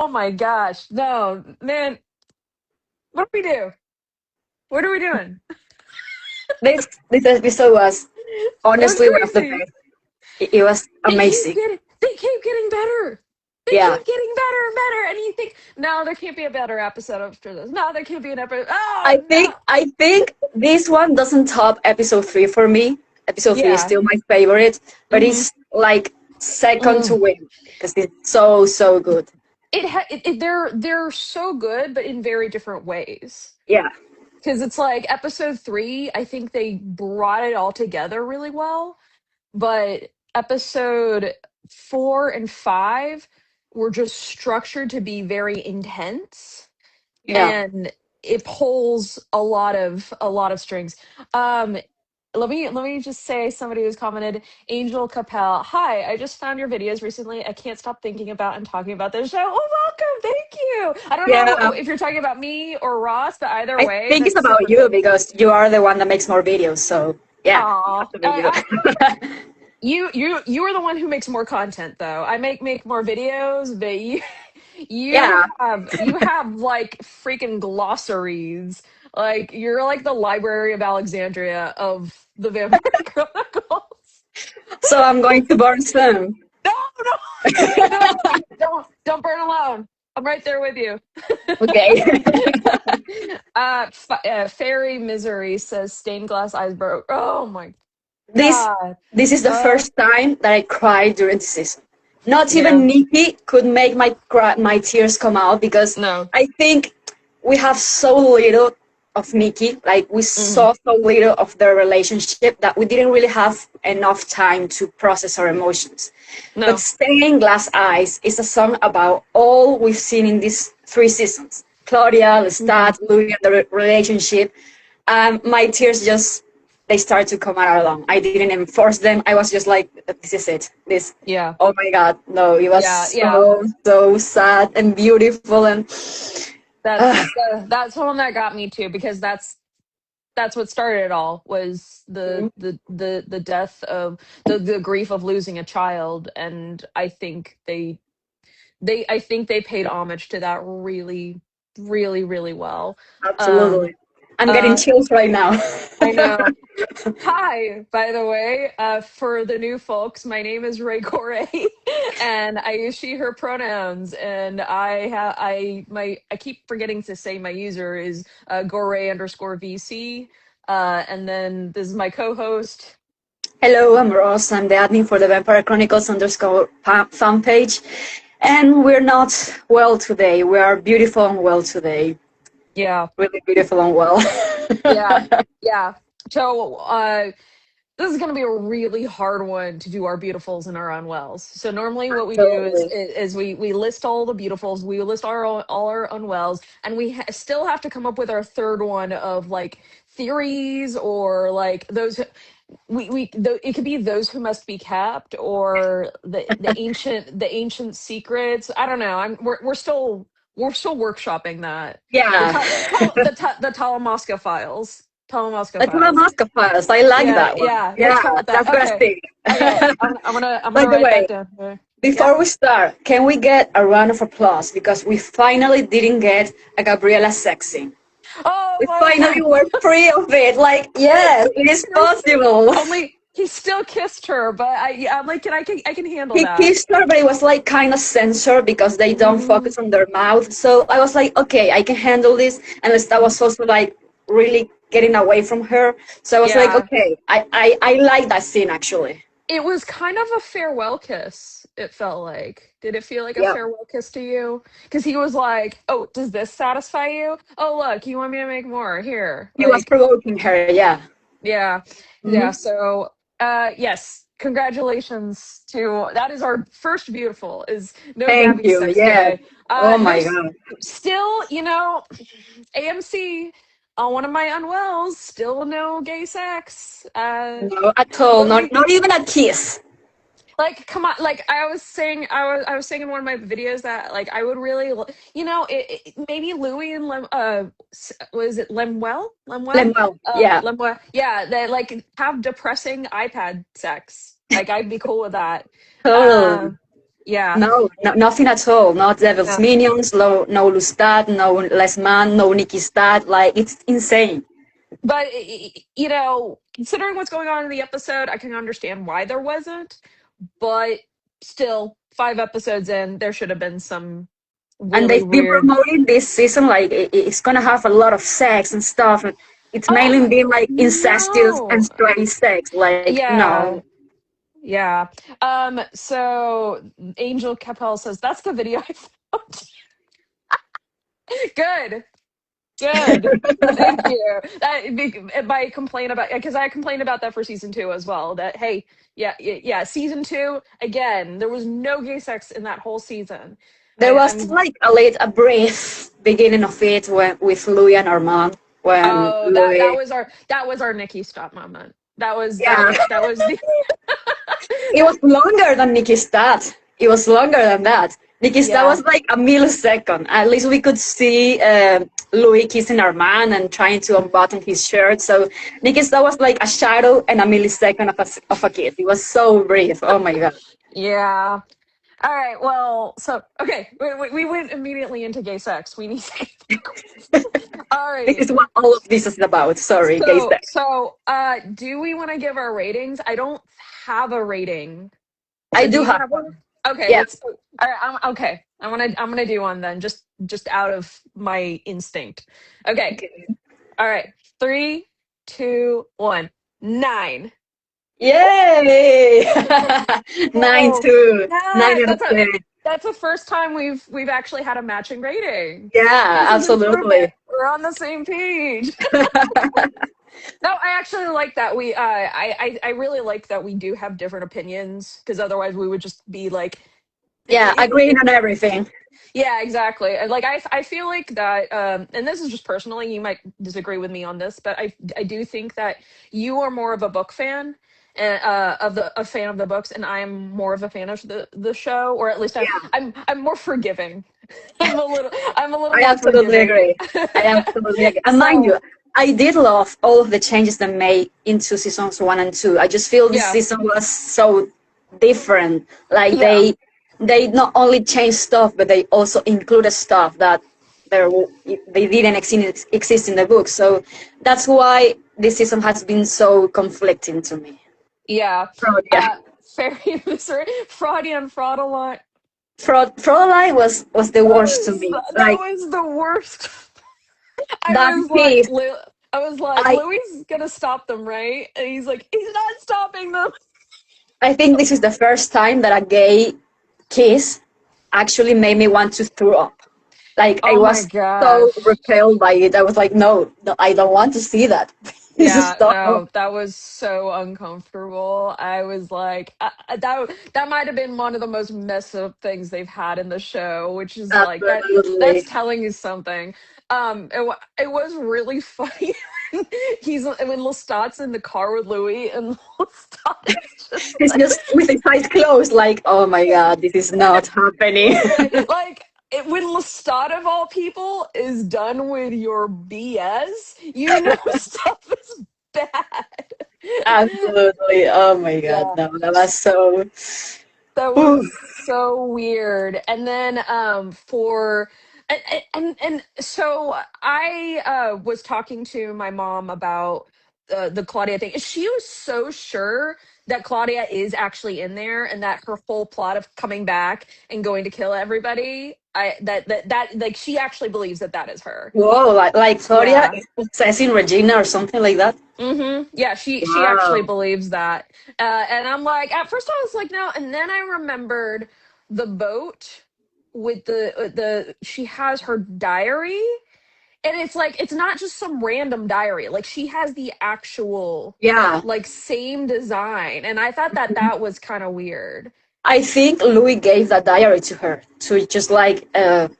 Oh my gosh. No, man, what do we do? What are we doing? This episode was It was honestly one of the crazy. best. It was amazing. They keep getting better. They Yeah. keep getting better and better. And you think, no, there can't be a better episode after this. No, there can't be an episode. I Oh no. think I think this one doesn't top episode 3 for me. Episode 3 is Yeah. still my favorite, but Mm-hmm. it's like second to Mm. win because it's so good. They're so good, but in very different ways. Yeah. Because it's like episode three, I think they brought it all together really well. But episode four and five were just structured to be very intense, Yeah. and it pulls a lot of strings. um let me just say, somebody who's commented, Angel Capel, hi, I just found your videos recently. I can't stop thinking about and talking about this show. Oh, welcome, thank you. I don't know Yeah. if you're talking about me or Ross, but either I way, think it's that's about super you cool. because you are the one that makes more videos. So yeah, it has Aw, to be you. you are the one who makes more content, though. I make more videos, but you Yeah. you have like freaking glossaries. Like, you're like the Library of Alexandria of the Vampire Chronicles. So I'm going to burn soon. No, no, no, don't burn alone. I'm right there with you. Okay. Fairy Misery says stained glass eyes broke. Oh my this god. this is the Uh, first time that I cried during the season. Not yeah. even Nikki could make my tears come out because No. I think we have so little of Nikki. Like we Mm, saw so little of their relationship that we didn't really have enough time to process our emotions. But no. Stained Glass Eyes is a song about all we've seen in these 3 seasons. Claudia, Hmm. Lestat, Louis, and the relationship. My tears just they start to come out along. I didn't enforce them. I was just like, this is it. This. Yeah. Oh my God, no! It was Yeah. Yeah. so sad and beautiful and. That's Uh, that's the one that got me too, because that's what started it all, was the death of the grief of losing a child. And I think I think they paid homage to that really, really, really well. um Absolutely. I'm getting uh chills right now. I know. Hi, by the way, for the new folks, my name is Ray Corey, and I use she, her pronouns. And I keep forgetting to say my user is Gore underscore VC. And then this is my co-host. Hello, I'm Ross. I'm the admin for the Vampire Chronicles underscore fan page. And we're not well today. We are beautiful and well today. Yeah, Really beautiful and well. yeah, yeah. So this is going to be a really hard one to do our beautifuls and our unwells. So normally what we do Totally. is we list all the beautifuls, we list all our unwells, and we still have to come up with our third one of like theories, or like those it could be those who must be kept, or the ancient secrets. I don't know. We're still workshopping that. The Yeah. the Talamasca files. Talamasca Like my files. mask of files. I like Yeah, that one. yeah. Let's go Yeah, with that. that's gonna Okay. stick. Okay. I'm By gonna the write that way, down. Okay. Yeah. before we start, can we get a round of applause because we finally didn't get a Gabriela sexy. Oh We my finally god. were free of it. Like, yes, it is Seriously. possible. Only he still kissed her, but I'm like, I can handle He that. kissed her, but it was like kind of censored because they don't Mm, focus on their mouth. So I was like, okay, I can handle this. And that was also like really getting away from her. So I was like, yeah. okay, I like that scene actually. It was kind of a farewell kiss, it felt like. Did it feel like a Yeah. farewell kiss to you? Because he was like, "Oh, does this satisfy you? Oh, look, you want me to make more? Here." He was Like, provoking her, yeah. yeah. Yeah, Hmm. so yes, congratulations to that is our first beautiful, is no Thank Gabby you. sex Yes. today. Oh No my God. still, AMC on one of my unwells, still no gay sex. No, at all. What do Not we not even a kiss. like? Come on, like I was saying in one of my videos that, like, I would really, maybe Louis and was it Lemuel. Yeah. Lemuel, yeah, they like have depressing iPad sex. Like, I'd be cool with that. Totally. um Yeah. No, no, nothing at all. No Devil's Yeah. Minions, no Lestat, no Les Man, no Nicky Stat. Like, it's insane. But considering what's going on in the episode, I can understand why there wasn't. But still, 5 episodes in, there should have been some And really they've been weird. promoting this season like it's gonna have a lot of sex and stuff. And it's Oh mainly been like incestuous and no! strange sex. Like, Yeah, no. yeah. So Angel Capel says that's the video I found. Good. Good. Thank you. By complain about, because I complained about that for season two as well. That hey, yeah, yeah, season two again. There was no gay sex in that whole season. There was I'm like a brief beginning of it with Louis and Armand when oh Louis. that was our Nikki stop moment. That was Yeah, that was the it was longer than Nicky Stat. It was longer than that. Nicky Stat yeah was like a millisecond. At least we could see Louis kissing Armand and trying to unbutton his shirt. So Nicky Stat was like a shadow and a millisecond of a kiss. It was so brief. Oh my god. yeah. All right. Well, so okay, we went immediately into gay sex. We need to. All This righty. is what all of this is about. Sorry, gay So, sex. do we want to give our ratings? I don't have a rating. I So, do do you have have one? one. Okay, Yeah. let's. All right, okay. I'm gonna do one then, just out of my instinct. Okay. Okay. All right. Three, two, one. 9. Yay! Nine Oh, two. yeah. 9 out of 10. That's the first time we've actually had a matching rating. Yeah, This is improvement. absolutely. We're on the same page. No, I actually like that. I really like that we do have different opinions because otherwise we would just be like, Yeah, agreeing on everything. yeah, exactly. Like I feel like that, and this is just personally. You might disagree with me on this, but I do think that you are more of a book fan. Of the a fan of the books, and I'm more of a fan of the show, or at least Yeah, I'm more forgiving. I'm a little I more absolutely forgiving. agree. I absolutely agree. And mind you, So I did love all of the changes they made into seasons 1 and 2. I just feel this yeah, season was so different. Like yeah. they not only changed stuff, but they also included stuff that there they didn't exist in the book. So that's why this season has been so conflicting to me. Yeah. So yeah, Fairy Misery, Fraudian Fraudelot. Fräulein was the worst to me. That Like was the worst. that piece. I was like, I Louis is gonna stop them, right? And he's like, he's not stopping them. I think this is the first time that a gay kiss actually made me want to throw up. Like I Oh my was so gosh. repelled by it. I was like, no, no, I don't want to see that. Please Yeah, stop. no, that was so uncomfortable. I was like, that might have been one of the most messed up things they've had in the show, which is like that's Absolutely. telling you something. It was really funny. When Lestat's in the car with Louis, and Lestat is just He's just with his eyes closed, like, oh my god, this is not happening. when Lestat of all people is done with your BS, you know stuff is bad. Absolutely. Oh my god, Yeah, no, that was so. that Oof. was so weird. And then for and so I was talking to my mom about the Claudia thing. She was so sure that Claudia is actually in there and that her whole plot of coming back and going to kill everybody, that like she actually believes that that is her. Whoa, like Claudia Yeah. is possessing Regina or something like that. Yeah, she actually Wow. believes that. And I'm like, at first I was like, no, and then I remembered the boat with the she has her diary, and it's like it's not just some random diary. Like she has the actual Yeah. like same design, and I thought that that was kind of weird. I think Louis gave that diary to her to just like a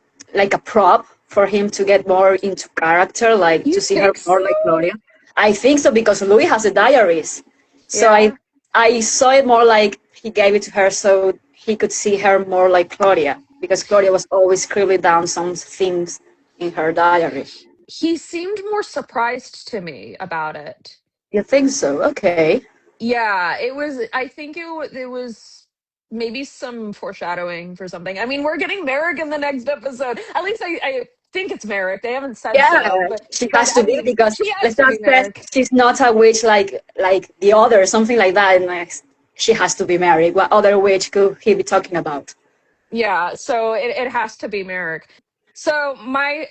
prop for him to get more into character, like You to see her think so? more like Claudia. I think so because Louis has the diaries. So Yeah. I saw it more like he gave it to her so he could see her more like Claudia because Claudia was always scribbling down some things in her diary. He seemed more surprised to me about it. You think so? Okay. Yeah, it was. I think it was. maybe some foreshadowing for something. I mean, we're getting Merrick in the next episode. At least I think it's Merrick. They haven't said Yeah, so, she but has to I be mean, because she has to Lestat be says Merrick. she's not a witch like the other, something like that. And like, she has to be married. What other witch could he be talking about? Yeah, so it has to be Merrick. So my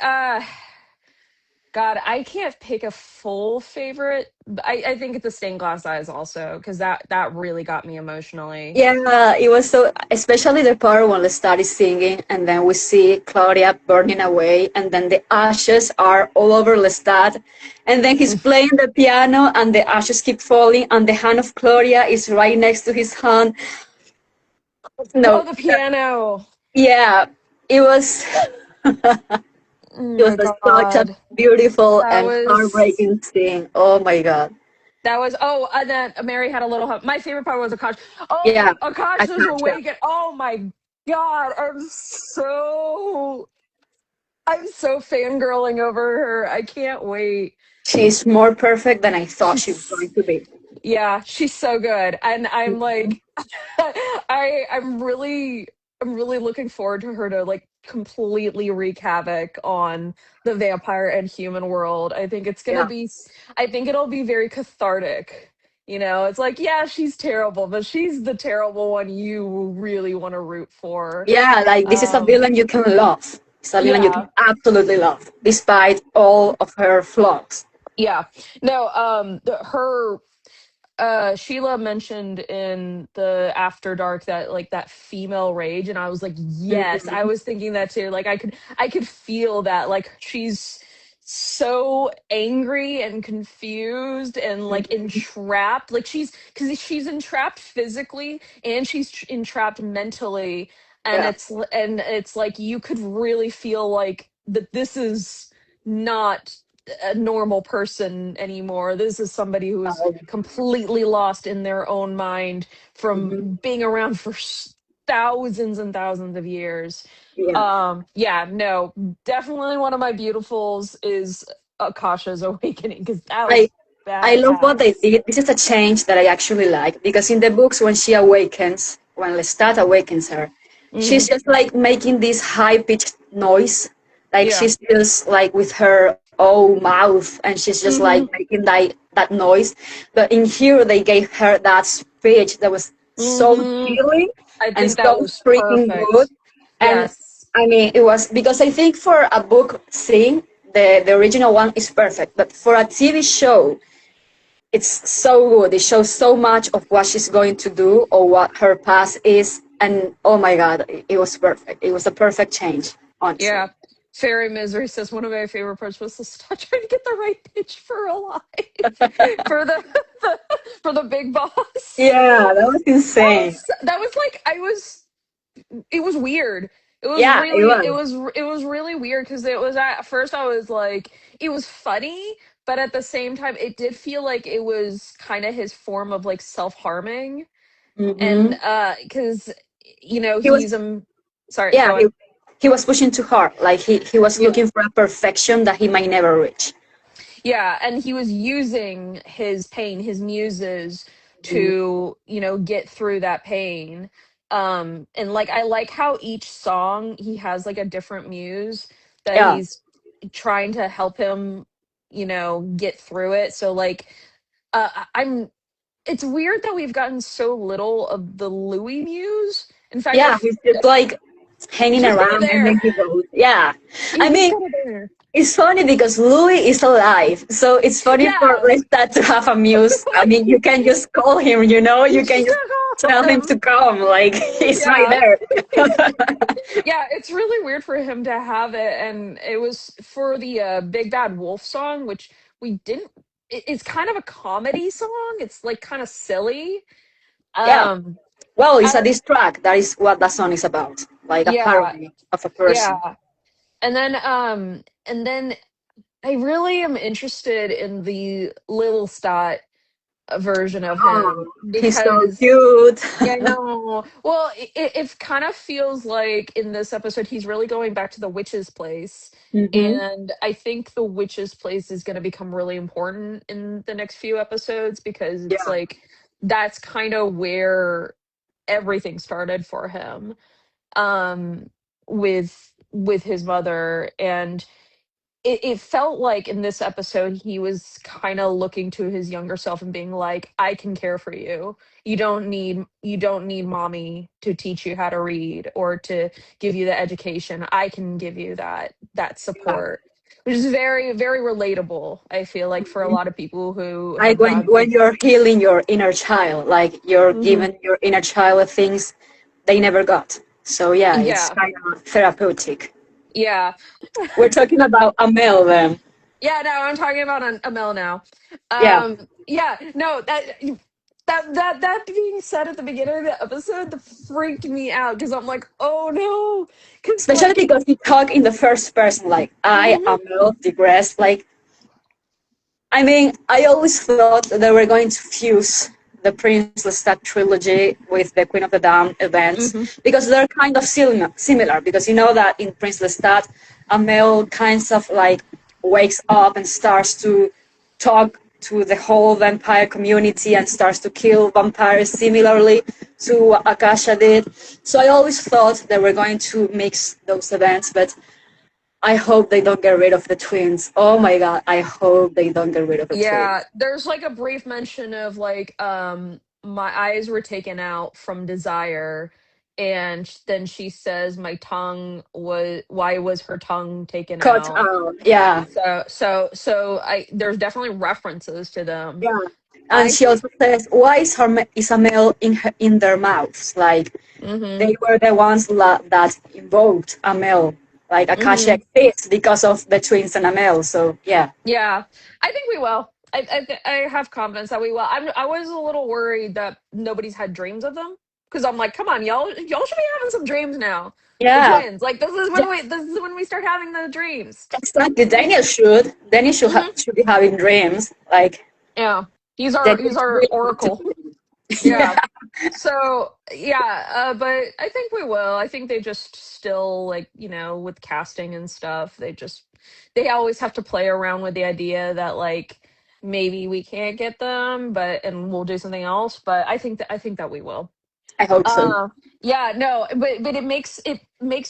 God, I can't pick a full favorite. I think it's the stained glass eyes also, because that really got me emotionally. Yeah, it was so, especially the part when Lestat is singing, and then we see Claudia burning away, and then the ashes are all over Lestat, and then he's playing the piano, and the ashes keep falling, and the hand of Claudia is right next to his hand. Oh, No, the piano. yeah, it was. Oh It was my such a God. beautiful That and was heartbreaking scene. Oh my god. oh, and then Mary had a little hump. My favorite part was Akash. Oh, Yeah, I Akash is catch up. awakened. Oh my God. I'm so fangirling over her. I can't wait. She's more perfect than I thought she was She's going to be. Yeah, she's so good. And I'm like I'm really looking forward to her to like completely wreak havoc on the vampire and human world. Yeah. I think it'll be very cathartic. It's like, yeah, she's terrible, but she's the terrible one you really want to root for. Yeah, like this is a Um villain you can love. It's a villain you yeah. can absolutely love, despite all of her flaws. Yeah. No, her Sheila mentioned in the After Dark that like that female rage, and I was like, yes, I Mhm. was thinking that too. Like I could feel that. Like she's so angry and confused and like Mhm. entrapped. Like because she's entrapped physically and she's entrapped mentally, and Yeah. it's like you could really feel like that this is not a normal person anymore. This is somebody who is completely lost in their own mind Mhm. from being around for thousands and thousands of years. Yeah. Yeah, no, definitely one of my beautifuls is Akasha's Awakening, because that I was I love what they badass. did. This is a change that I actually like because in the books, when she awakens, when Lestat awakens her, Hmm. she's just like making this high pitched noise, like Yeah. she's just like with her oh mouth, and she's just like Hmm. making that noise. But in here, they gave her that speech that was so Hmm. chilling I and think that so was freaking good. perfect. And Yes. I mean, it was because I think for a book scene, the original one is perfect, but for a TV show it's so good. It shows so much of what she's going to do or what her past is. And oh my God, it was perfect. It was a perfect change, honestly. Yeah. Fairy Misery says one of my favorite parts was the trying to get the right pitch for Alive for the for the big boss. Yeah, that was insane. That was like I was it was weird. Yeah, it was. It was really weird because it was at first I was like it was funny, but at the same time it did feel like it was kind of his form of like self-harming. And Hmm. because He was, he's sorry, yeah, go on. he was pushing too hard. Like he was Yeah. looking for a perfection that he might never reach. Yeah, and he was using his pain, his muses Mhm. to, get through that pain. And like I like how each song he has like a different muse that Yeah, he's trying to help him, get through it. So like I'm it's weird that we've gotten so little of the Louis muse. In fact, yeah, he's just like he's hanging just kind of around and there. then he goes. Yeah, I He's just mean, kind of there. it's funny because Louis is alive, so it's funny for Yes. Lestat to have a muse. I mean, you can just call him, You you can just just gotta tell call him him. to come, like he's right Yeah. there. Yeah, it's really weird for him to have it, and it was for the Big Bad Wolf song, which we didn't. It's kind of a comedy song. It's like kind of silly. Yeah, Um, well, it's a I, diss track. That is what that song is about, like a yeah, parody of a person. yeah, and then I really am interested in the Lil Stott version of him Oh, he's so because cute. yeah, I know. Well, it kind of feels like in this episode he's really going back to the witch's place. Hmm. And I think the witch's place is going to become really important in the next few episodes because it's Yeah, like that's kind of where everything started for him, um with his mother. And it felt like in this episode he was kind of looking to his younger self and being like, I can care for you. You don't need mommy to teach you how to read or to give you the education. I can give you that Yeah. support, which is very, very relatable, I feel like, for a lot of people who Like have gone when through. you're healing your inner child, like you're Hmm. giving your inner child things they never got. So yeah, it's Yeah. kind of therapeutic. Yeah. We're talking about Amel then. Yeah, no, I'm talking about Amel now. Yeah, Yeah, no, that being said at the beginning of the episode, that freaked me out because I'm like, oh no, because especially like, because you talk in the first person, like I, mhm, Amel, digress. Like, I mean, I always thought they were going to fuse the Prince Lestat trilogy with the Queen of the Damned events mhm, because they're kind of similar. Because you know that in Prince Lestat, Amel kind of like wakes up and starts to talk to the whole vampire community and starts to kill vampires similarly to what Akasha did. So I always thought they were going to mix those events, but I hope they don't get rid of the twins. Oh my god, I hope they don't get rid of the yeah, twins. there's like a brief mention of like, my eyes were taken out from desire, and then she says, my tongue was, why was her tongue taken Cut out? out, yeah, So I there's definitely references to them. yeah. And I she think. also says, why is, is a male in their mouths? Like, Mhm. they were the ones that invoked a male. Like, Akasha Mhm. exists because of the twins and a male. So, yeah. Yeah, I think we will. I have confidence that we will. I was a little worried that nobody's had dreams of them, because I'm like, come on, y'all should be having some dreams now. The Yeah, twins, like, this is when we start having the dreams. exactly. Daniel should. Daniel Hmm. should be having dreams. Like, Yeah, he's our Daniel he's is our really into oracle. dreams. Yeah. Yeah. So yeah, but I think we will. I think they just still, like, with casting and stuff, they always have to play around with the idea that, like, maybe we can't get them, and we'll do something else. But I think that we will. I hope so. Uh yeah, no, but it makes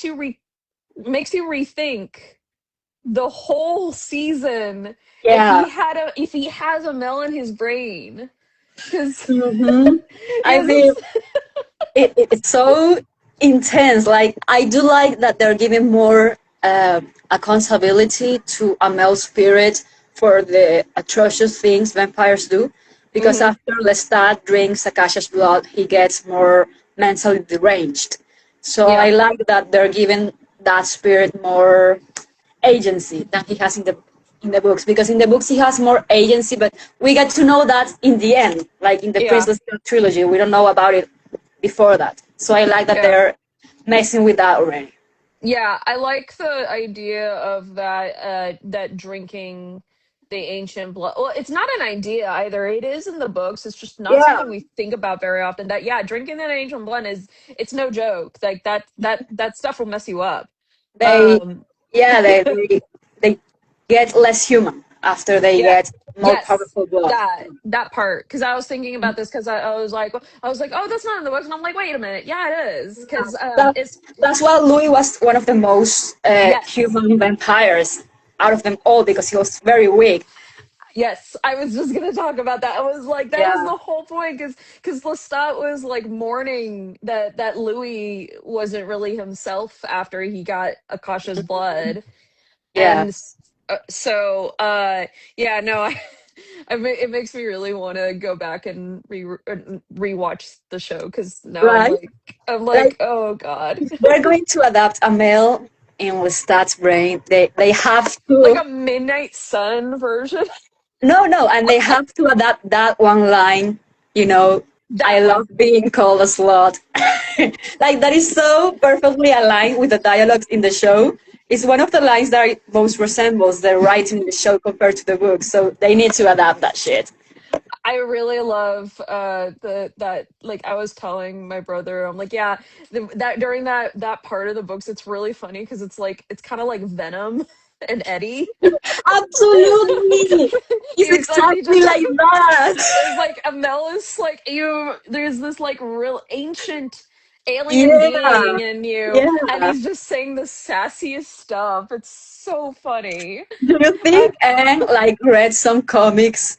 you rethink the whole season, Yeah. if he has a mel in his brain, because Hmm. I because mean, it's. it's so intense. Like, I do like that they're giving more accountability to a male spirit for the atrocious things vampires do. Because Mhm. after Lestat drinks Akasha's blood, he gets more mentally deranged. So I Yeah, like that they're giving that spirit more agency than he has in the books, because in the books he has more agency, but we get to know that in the end, like in the yeah, Princess trilogy. We don't know about it before that, so I like that yeah, they're messing with that already. yeah. I like the idea of that drinking the ancient blood. Well, it's not an idea either. It is in the books. It's just not Yeah, something we think about very often. That, yeah, drinking that ancient blood it's no joke. Like, that stuff will mess you up. they Um, yeah they get less human after they yeah. get more Yes, powerful blood. that part. Because I was thinking about this, because I was like, oh, that's not in the books, and I'm like, wait a minute, yeah, it is. Because that, it's. that's why Louis was one of the most Yes. human vampires out of them all, because he was very weak. Yes, I was just gonna talk about that. I was like, that was Yeah. the whole point, because Lestat was like mourning that Louis wasn't really himself after he got Akasha's blood, Yeah. and yeah, no, it makes me really want to go back and rewatch the show, because now I'm Right? like, Like, oh god, if they're going to adapt a male in Lestat's brain, they have like to. a Midnight Sun version. No, no, and they have to adapt that one line, you know, I That love one. being called a slut. Like, that is so perfectly aligned with the dialogues in the show. It's one of the lines that most resembles the writing in the show compared to the book, so they need to adapt that shit. I really love the that like, I was telling my brother, I'm like, yeah, that during that part of the books, it's really funny, because it's like, it's kind of like Venom. and Eddie. Absolutely. It's He's like he exactly just like that. is like Amelis, like you. There's this like real ancient alien Yeah. being in you, and Yeah. he's just saying the sassiest stuff. It's so funny. Do you Uh, think Anne like read some comics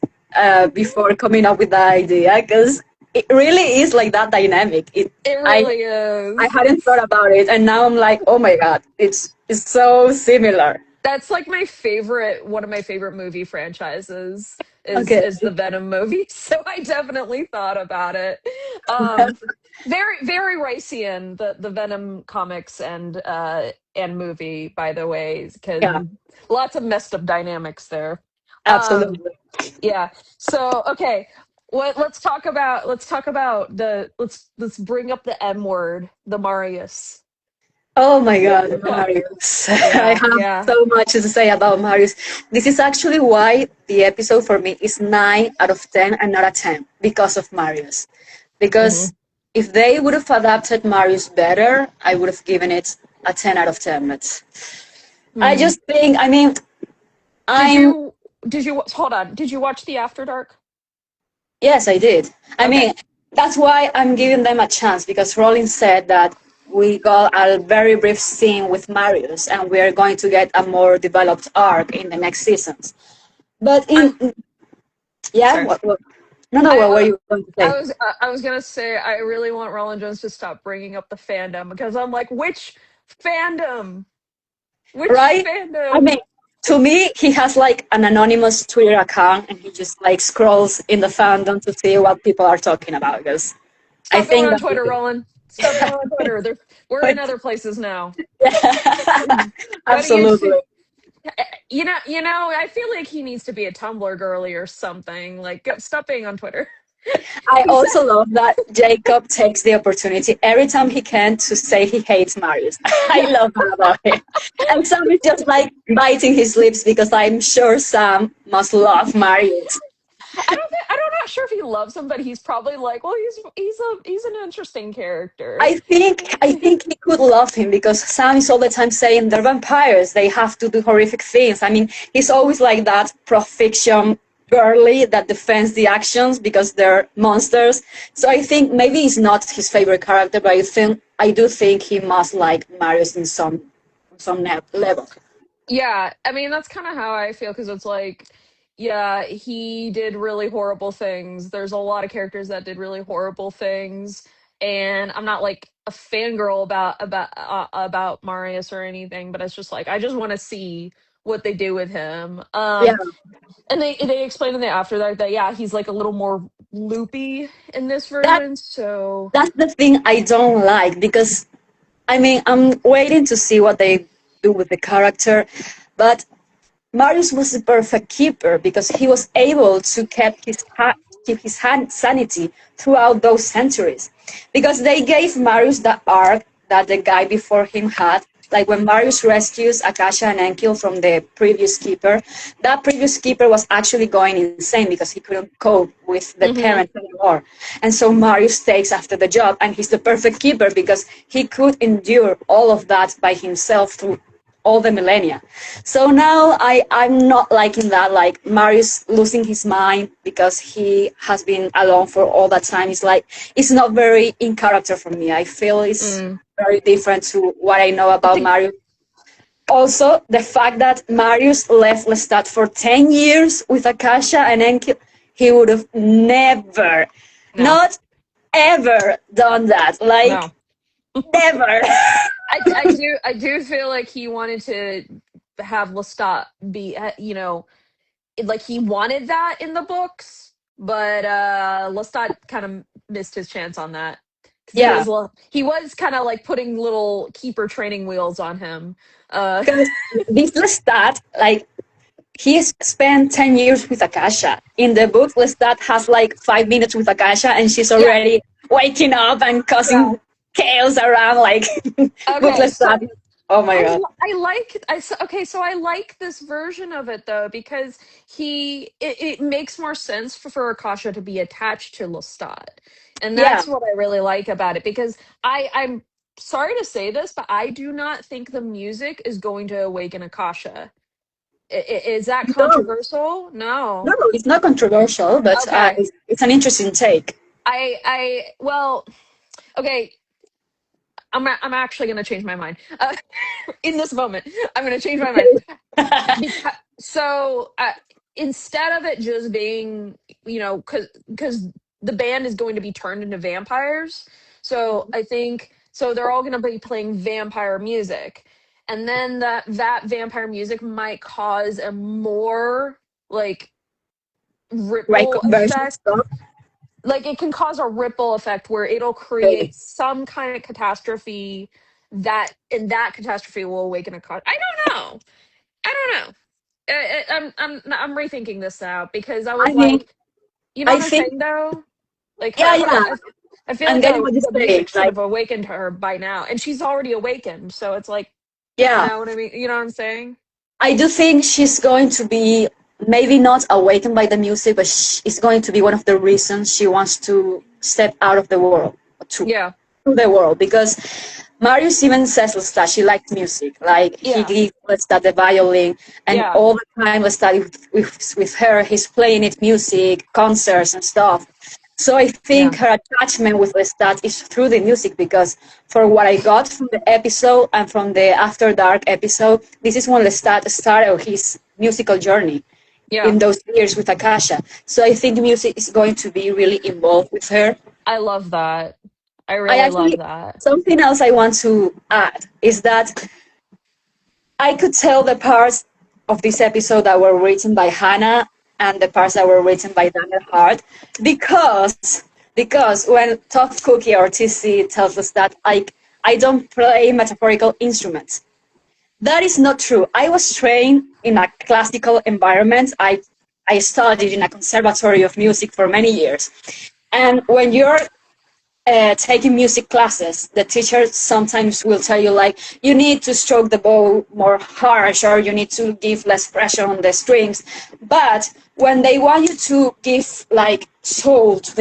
before coming up with the idea? Because it really is like that dynamic. it I really I is. hadn't thought about it, and now I'm like, oh my god, it's so similar. That's like my favorite, one of my favorite movie franchises Okay. is the Venom movie. So I definitely thought about it. Um, very Ricean, the Venom comics and movie, by the way, because Yeah, lots of messed up dynamics there. Um, absolutely. yeah. So okay, let's talk about the let's bring up the M word, the Marius. Oh my God, Marius. I Yeah, have yeah. so much to say about Marius. This is actually why the episode for me is 9 out of 10 and not a 10 because of Marius. Hmm. Because if they would have adapted Marius better, I would have given it a 10 out of 10. But I Hmm. just think, I mean, Did I'm, you hold on? Did you watch the After Dark? yes, I did. I Okay. mean, that's why I'm giving them a chance because Rowling said that we got a very brief scene with Marius and we are going to get a more developed arc in the next seasons. But I'm yeah, sorry. what no, no, I what were uh, you going to say? I was gonna say I really want Roland Jones to stop bringing up the fandom because I'm like, which fandom? Which Right? I mean, fandom? to me, he has like an anonymous Twitter account and he just like scrolls in the fandom to see what people are talking about because I Stop going think on that Twitter, Roland. Stop going on Twitter. We're in other places now. What do you absolutely. see? I feel like he needs to be a Tumblr girly or something. Like, stop being on Twitter. I He's also love that Jacob takes the opportunity every time he can to say he hates Marius. I yeah. love that about him. And Sam is just like biting his lips because I'm sure Sam must love Marius. I'm not sure if he loves him, but he's probably like, well, he's an interesting character. I think he could love him because Sam is all the time saying they're vampires, they have to do horrific things. I mean, he's always like that pro fiction girly that defends the actions because they're monsters. So I think maybe he's not his favorite character, but I do think he must like Marius in some level. Yeah, I mean that's kind of how I feel because it's like, yeah, he did really horrible things. There's a lot of characters that did really horrible things, and I'm not like a fangirl about Marius or anything, but it's just like I just want to see what they do with him. Yeah, And they explained in the after that yeah, he's like a little more loopy in this that version. So that's the thing I don't like because I mean I'm waiting to see what they do with the character, but Marius was the perfect keeper because he was able to keep his sanity throughout those centuries. Because they gave Marius the arc that the guy before him had. Like when Marius rescues Akasha and Enkil from the previous keeper, that previous keeper was actually going insane because he couldn't cope with the hmm. parents anymore. And so Marius takes after the job, and he's the perfect keeper because he could endure all of that by himself through all the millennia. So now I'm not liking that, like Marius losing his mind because he has been alone for all that time. It's like it's not very in character for me. I feel it's Mm. very different to what I know I about think Marius. Also, the fact that Marius left Lestat for 10 years with Akasha and Enki, he would have never, no, not ever done that. Like, no. never. I do feel like he wanted to have Lestat be like he wanted that in the books, but Lestat kind of missed his chance on that because Yeah. he was kind of like putting little keeper training wheels on him. Uh, Because this Lestat, like, he's spent 10 years with Akasha. In the book, Lestat has like 5 minutes with Akasha and she's yeah, already waking up and yeah. causing chaos around. Like, book Okay, so Lestat. Oh my God. okay, so I like this version of it though because it makes more sense for Akasha to be attached to Lestat, and Yeah. that's what I really like about it because I'm sorry to say this, but I do not think the music is going to awaken Akasha. Is that No, controversial? no, No. it's not controversial, but Okay. it's an interesting take. Well, okay. I'm actually going to change my mind. In this moment, I'm going to change my mind. Because so instead of it just being, because the band is going to be turned into vampires, so I think so they're all going to be playing vampire music, and then that vampire music might cause a more like Right ripple conversion effect. stuff. Like it can cause a ripple effect where it'll Okay. create some kind of catastrophe, and that catastrophe will awaken a cause. I don't know. I don't know. I'm rethinking this now because I I was mean, like, you know I what I'm think, saying though? Like yeah, yeah, I feel I'm like getting what you're the saying. music should Like, have awakened her by now, and she's already awakened. So it's like, you yeah, know what I mean? You know what I'm saying? I do think she's going to be maybe not awakened by the music, but it's going to be one of the reasons she wants to step out of the world Yeah, to the world because Marius even says that she likes music. Like he yeah, gives Lestat the violin, and yeah, all the time Lestat with her, he's playing it music, concerts and stuff. So I think yeah, her attachment with Lestat is through the music because for what I got from the episode and from the After Dark episode, this is when Lestat started his musical journey yeah. in those years with Akasha. So I think music is going to be really involved with her. I love that. I I really love actually, that. something else I want to add is that I could tell the parts of this episode that were written by Hannah and the parts that were written by Daniel Hart because when Tough Cookie or TC tells us that I don't play metaphorical instruments. That is not true. I was trained in a classical environment. I studied in a conservatory of music for many years. And when you're taking music classes, the teacher sometimes will tell you like you need to stroke the bow more harsh or you need to give less pressure on the strings. But when they want you to give like soul to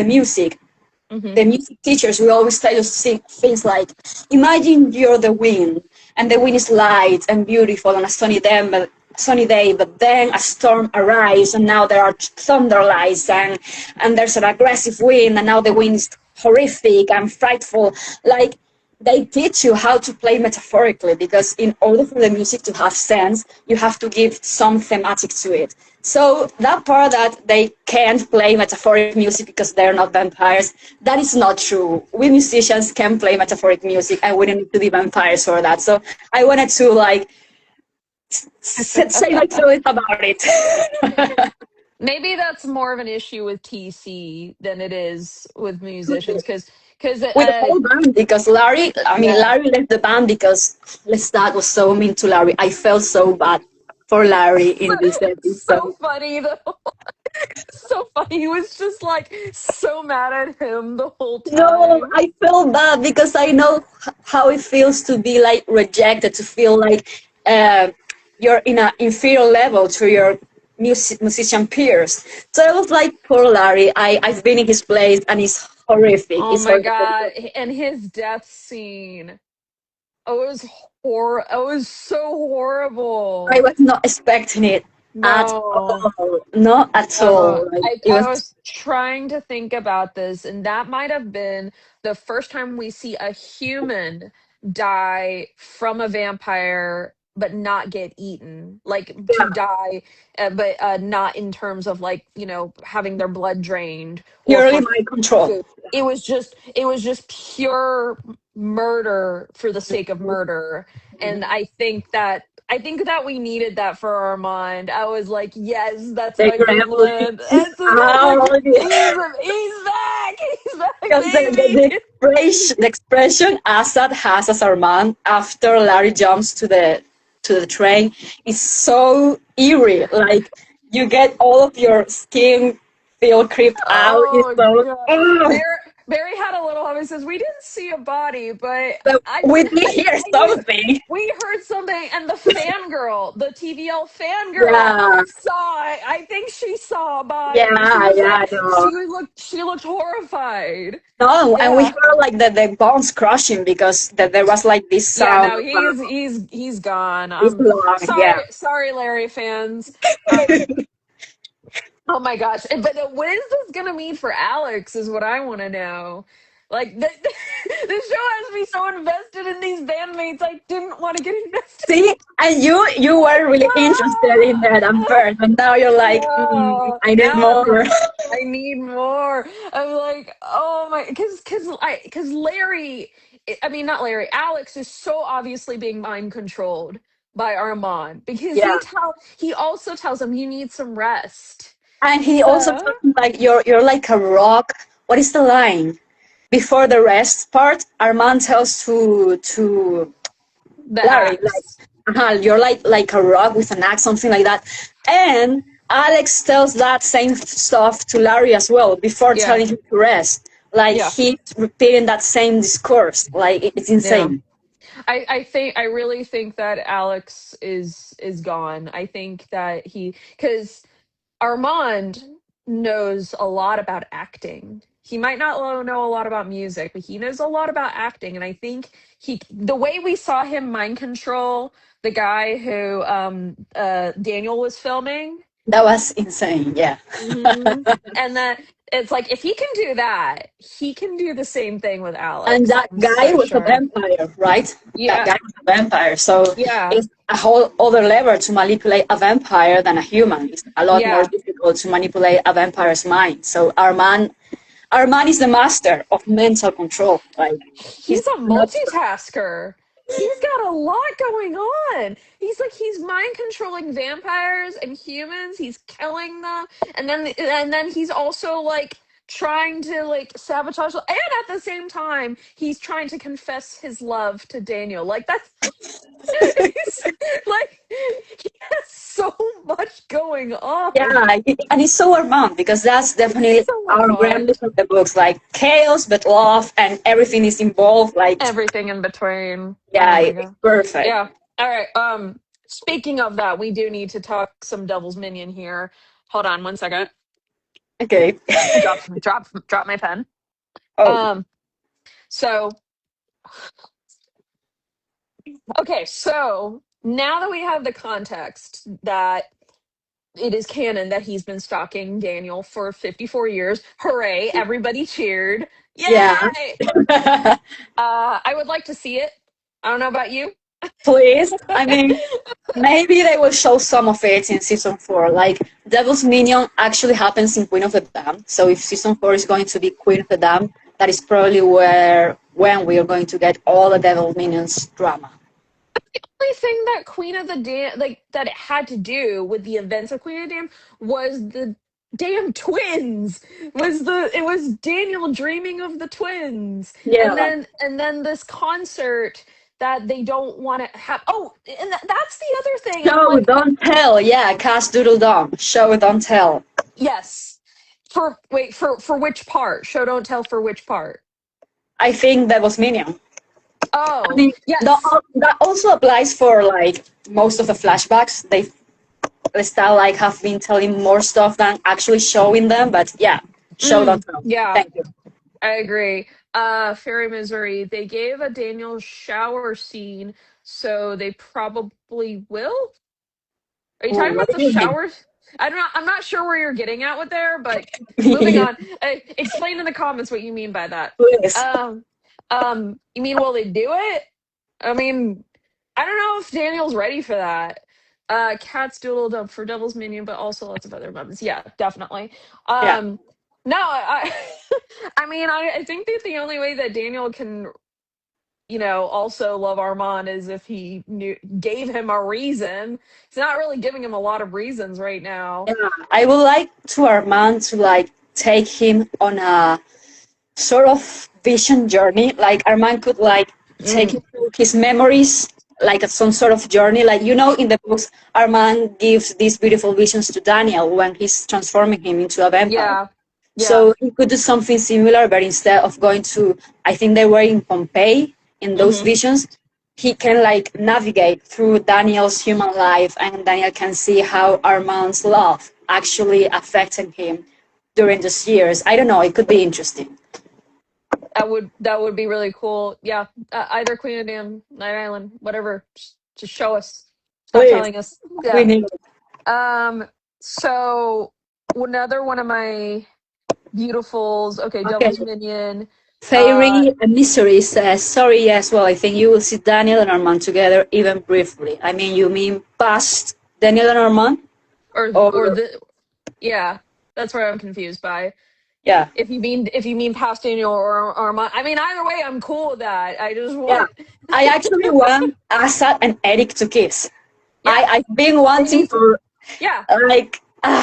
Hmm. the music teachers will always tell you things like imagine you're the wind and the wind is light and beautiful on a sunny day, but then a storm arrives and now there are thunder lights and there's an aggressive wind and now the wind is horrific and frightful. Like they teach you how to play metaphorically because in order for the music to have sense, you have to give some thematic to it. So that part that they can't play metaphoric music because they're not vampires, that is not true. We musicians can play metaphoric music and we don't need to be vampires for that. So I wanted to like say my feelings about it. Maybe that's more of an issue with TC than it is with musicians, because With the whole band because yeah. Larry left the band because Lestat was so mean to Larry. I felt so bad for Larry in this So episode. funny though. So funny. He was just like so mad at him the whole No, time. I feel bad because I know how it feels to be like rejected, to feel like uh, you're in an inferior level to your musician peers. So I was like, poor Larry. I've been in his place and it's horrific. Oh It's my horrific. god. And his death scene. Oh, it was it was so I horrible. was not expecting it at No. all. Not at No. all. Like it I was was trying to think about this, and that might have been the first time we see a human die from a vampire but not get eaten. Like to yeah, die, but not in terms of like, having their blood drained or purely for my control. food. It was just pure murder for the sake of murder. And I think that we needed that for our mind. I was like, yes, that's The my gremlin. villain. That's like Oh, he's back. He's back, because baby. the expression Assad has as Armand after Larry jumps to the train is so eerie. Like you get all of your skin feel creeped out. It's Oh so god. ugh. There. Barry had a little hum. He says, "We didn't see a body, but But I, we did hear I knew something. we heard something." And the fangirl, the TVL fangirl, Yeah, saw it. I think she saw a body. She yeah, was yeah, like, no. she looked horrified. No, and we Yeah, heard like the bones crushing because there was like this yeah. sound No, of he's gone. this long, yeah. Sorry, Larry fans. Um, Oh my gosh. But what is this going to mean for Alex is what I want to know. Like, the show has me so invested in these bandmates, I didn't want to get invested. See, and you were really interested in that at first, but now you're like, No, I need now more. I need more. I'm like, oh my, because Larry, I mean, not Larry, Alex is so obviously being mind controlled by Armand because Yeah, he also tells him you need some rest. and he also So, told me like you're like a rock. What is the line? Before the rest part, Armand tells to the Larry, like, axe. you're like a rock with an axe, something like that. And Alex tells that same stuff to Larry as well before Yeah. telling him to rest. Like Yeah. he's repeating that same discourse. Like it's Yeah. insane. I really think that Alex is gone. I think that because Armand knows a lot about acting. He might not know a lot about music, but he knows a lot about acting. And I think the way we saw him mind control the guy who Daniel was filming. That was insane. Yeah. And that it's like if he can do that, he can do the same thing with And Alex. that I'm guy so was a sure. vampire, right? That Yeah. guy was a vampire. So Yeah. it's a whole other level to manipulate a vampire than a human. It's a lot more Yeah. difficult to manipulate a vampire's mind. So Arman is the master of mental control. Like he's He's a not. multitasker. He's got a lot going on. He's mind controlling vampires and humans. He's killing them, and then he's also like trying to like sabotage. And at the same time, he's trying to confess his love to Daniel. Like that's he's, like he has so much going on. Yeah, and it's so Armand because that's definitely So our Armand, grandest of the books. Like chaos, but love, and everything is involved. Like everything in between. Oh yeah, my it's god. perfect. Yeah. All right. Speaking of that, we do need to talk some Devil's Minion here. Hold on one second. Okay. Drop my pen. Oh Um, so okay, so now that we have the context that it is canon that he's been stalking Daniel for 54 years, hooray, everybody cheered. yeah. Yay! I would like to see it. I don't know about you. Please. I mean, maybe they will show some of it in season 4. Like Devil's Minion actually happens in Queen of the Dam. So if season 4 is going to be Queen of the Dam, that is probably when we are going to get all the Devil Minions drama. Only thing that Queen of the Dam like that it had to do with the events of Queen of the Dam was the damn twins. It was Daniel dreaming of the twins. Yeah. And then this concert that they don't want to have. Oh, and that's the other thing. I'm Show, like, don't tell. Yeah, cast doodle dum. Show, don't tell. yes. For which part? Show don't tell for which part? I think that was Minion. I Oh, mean, yes. that also applies for like most of the flashbacks. They style like have been telling more stuff than actually showing them. But yeah, show, don't tell. Yeah. Thank you. I agree. Fairy Misery, they gave a Daniel shower scene, so they probably will. Are you talking What about the do you mean? showers? I'm not sure where you're getting at with there, but moving on. Explain in the comments what you mean by that. Please. You mean will they do it? I mean, I don't know if Daniel's ready for that. Cats doodled up for Devil's Minion, but also lots of other moments. Yeah, definitely. Yeah. No, I mean, I think that the only way that Daniel can, also love Armand is if he gave him a reason. He's not really giving him a lot of reasons right now. Yeah. I would like to Armand to like take him on a sort of vision journey. Like Armand could like take Mm, him through his memories, like some sort of journey. Like in the books, Armand gives these beautiful visions to Daniel when he's transforming him into a vampire. yeah, Yeah. So he could do something similar, but instead of going to, I think they were in Pompeii in those Hmm. visions, he can like navigate through Daniel's human life, and Daniel can see how Armand's love actually affected him during those years. I don't know, it could be interesting. That would be really cool. Yeah. Either Queen of Damn, Night Island, whatever. Just show us. Stop Please, telling us. we Yeah. need it. Um. So another one of my beautifuls. Okay, Okay. Devil's Minion. Uh. Fairy and Misery says, sorry, yes, well, I think you will see Daniel and Armand together even briefly. I mean, you mean past Daniel and Armand? Or Or, the. Yeah. That's where I'm confused by. yeah, If you mean past Daniel or my, I mean either way, I'm cool with that. I just yeah. want. I actually want Assad and Eric to kiss. Yeah. I've been They wanting need to. for, Yeah. like,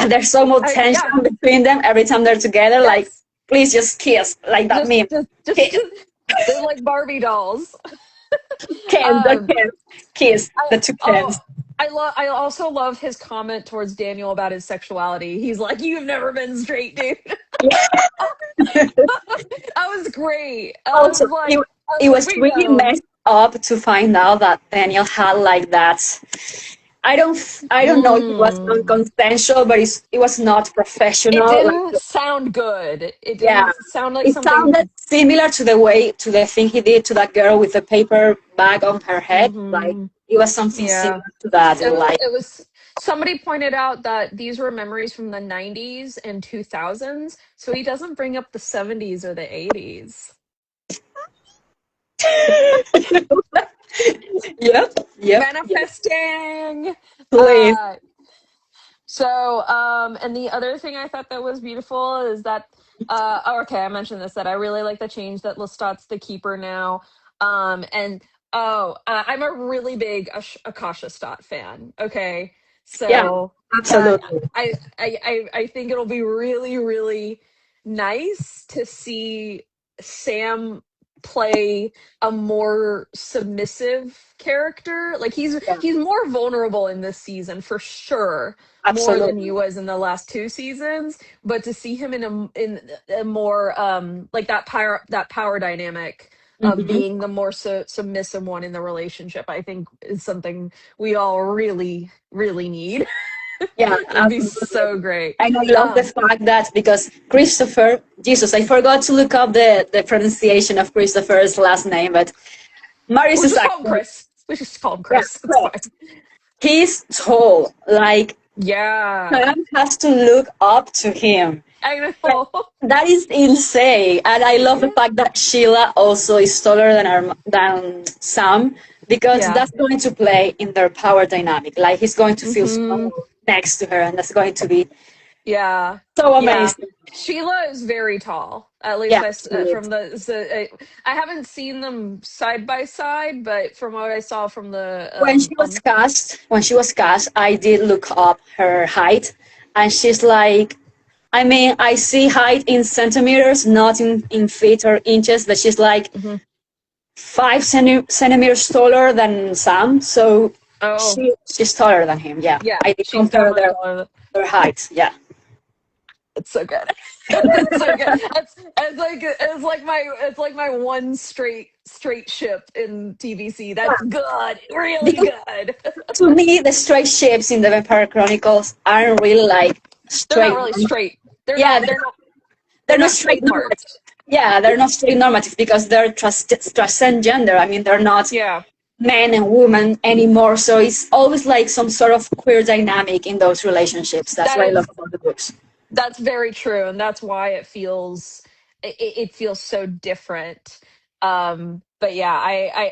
there's so much tension Yeah. between them every time they're together. Like, Yes. please just kiss, like that Just, meme. just, just, Kiss, just. They're like Barbie dolls. Ken, the Um. Ken, kiss, I, the two oh. Kens. I also love his comment towards Daniel about his sexuality. He's like, "You've never been straight, dude." That was great. Also, I was it like, was wait, really no. messed up to find out that Daniel had like that. I don't know if it was Mm. non-consensual, but it was not It professional. Like, didn't sound good. It yeah, didn't sound like it sounded something. similar to the thing he did to that girl with the paper bag on her head. Like, Hmm. it was something Yeah. similar to that. It was, Like, it was somebody pointed out that these were memories from the 90s and 2000s, so he doesn't bring up the 70s or the 80s. yep. Manifesting. Please, Uh and the other thing I thought that was beautiful is that oh, okay, I mentioned this that I really like the change that Lestat's the keeper now. And I'm a really big Akasha Stott fan. Okay. yeah, So uh absolutely. I think it'll be really, really nice to see Sam play a more submissive character. Like Yeah, he's more vulnerable in this season for sure, more than he absolutely. was in the last two seasons. But to see him in a more like that power dynamic of Hmm. being the more submissive one in the relationship, I think is something we all really, really need. Yeah, It'd be absolutely. so great. And I love the Um, fact that because Christopher, Jesus, I forgot to look up the pronunciation of Christopher's last name, but we'll Marius' just call him accent, Chris. We just call him yeah, Chris. It's Chris. fine. He's tall. Like, Yeah, Sam has to look up to him. I Like, know. that is insane. And I love the fact that Sheila also is taller than Sam, because Yeah. that's going to play in their power dynamic. Like, he's going to feel Hmm. small next to her, and that's going to be Yeah. so Yeah. amazing. Sheila is very tall. At Yeah, least she is. from the I haven't seen them side by side, but from what I saw from the When she was cast, I did look up her height, and she's like, I mean, I see height in centimeters, not in feet or inches, but she's like Mhm. 5 centimeters taller than Sam, so Oh, she's taller than him. Yeah, yeah, I did she's compare definitely taller than. their heights. Yeah, It's so good. It's so good. It's like my one straight ship in TVC. That's good, really because good. to me, the straight ships in the Vampire Chronicles aren't really like They're not straight. really straight. They're Yeah, not. They're not. they're They're not not straight trademarked. normative. Yeah, they're not straight normative because they're transgender. I mean, they're not Yeah, men and women anymore. So it's always like some sort of queer dynamic in those relationships. That's that what I love is about the books. that's very true, and that's why it feels so different. But yeah,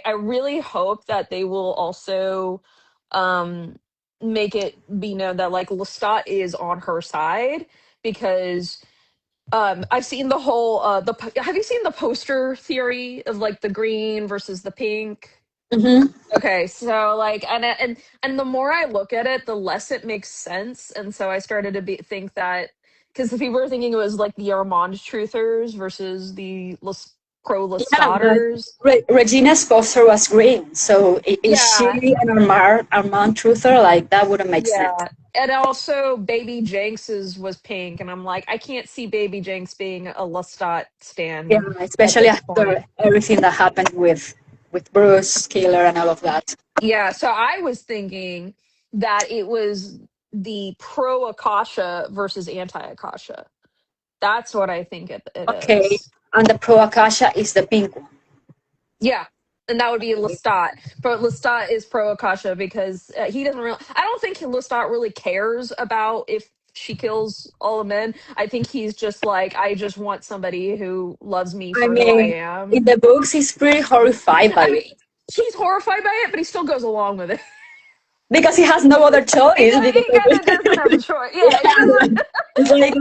I really hope that they will also um make it be known that like Lestat is on her side because I've seen the whole have you seen the poster theory of like the green versus the pink? Hmm. Okay, so like, and the more I look at it, the less it makes sense, and so I started to think that because the people were thinking it was like the Armand truthers versus the pro Yeah, but Lestaters. Regina's poster was green, so is she Yeah, an Armand truther? Like that wouldn't make sense. yeah. And also Baby Jenks's was pink, and I'm like, I can't see Baby Jenks being a Lestat Yeah, stan at especially this point. after everything that happened with Bruce, Killer, and all of that. Yeah, so I was thinking that it was the pro Akasha versus anti Akasha. That's what I think it Okay, is. and the Pro Akasha is the pink one. Yeah, and that would be Lestat. But Lestat is pro Akasha because he doesn't really. I don't think Lestat really cares about if she kills all the men. I think he's just like, I just want somebody who loves me I for who I mean, am. in the books, he's pretty horrified by I it mean, he's horrified by it, but he still goes along with it. because he has no other choice. Because He kind of doesn't have a choice. Yeah, he yeah, doesn't. it's like,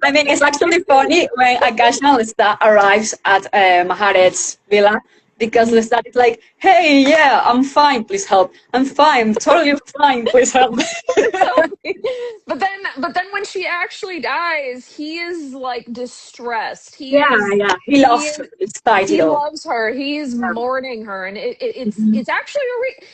I mean, it's actually funny when Akasha and Lestat arrives at Maharet's villa because Lestat is like, "Hey, yeah, I'm fine. Please help. I'm fine. Totally fine. Please help." So, but then when she actually dies, he is like distressed. Yeah, yeah, he He loves her is despite it he all. loves her. He's mourning her, and Mhm. it's actually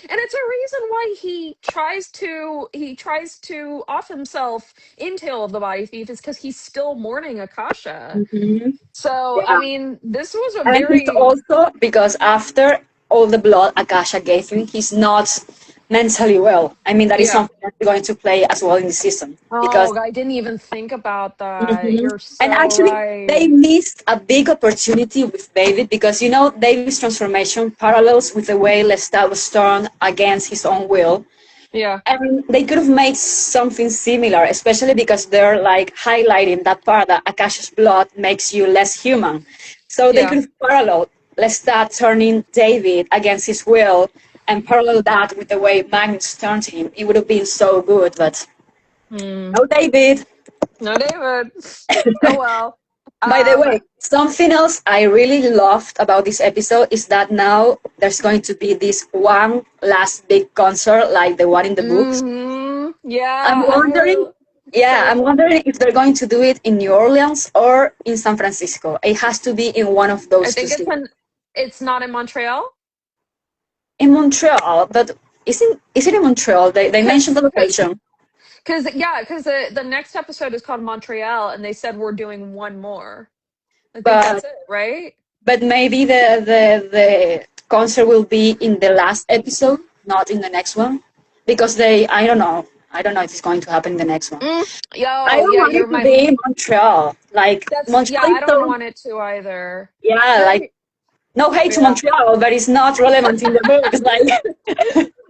and it's a reason why he tries to off himself in Tale of the Body Thief is because he's still mourning Akasha. Mhm. So I Yeah. mean, this was a And it's very also because after all the blood Akasha gave him, he's not mentally well. I mean, that is yeah. something that's going to play as well in the season. Because, Oh, I didn't even think about that. mhm. You're And so actually, they right. missed a big opportunity with David because, David's transformation parallels with the way Lestat was turned against his own will. Yeah, And they could have made something similar, especially because they're like highlighting that part that Akasha's blood makes you less human. So they yeah. could have paralleled Lestat turning David against his will and parallel that with the way Magnus turned him. It would have been so good, but Hmm. no David. No, David. Oh well. By the Um. way, something else I really loved about this episode is that now there's going to be this one last big concert like the one in the books. I'm Yeah, I wondering, really. yeah, So I'm wondering if they're going to do it in New Orleans or in San Francisco. It has to be in one of I those two think cities. it's not in Montreal. In Montreal, but is it in Montreal? They mentioned Cause, the cause, location, cause the next episode is called Montreal, and they said we're doing one more. I think but that's it, right? maybe the concert will be in the last episode, not in the next one, because I don't know if it's going to happen in the next one. Mm, I yo, don't yeah, want you're it to my. be in Montreal. Like Yeah, Montreal is I don't so want it to either. yeah, like Very, no hate to yeah. Montreal, but it's not relevant in the books. Like,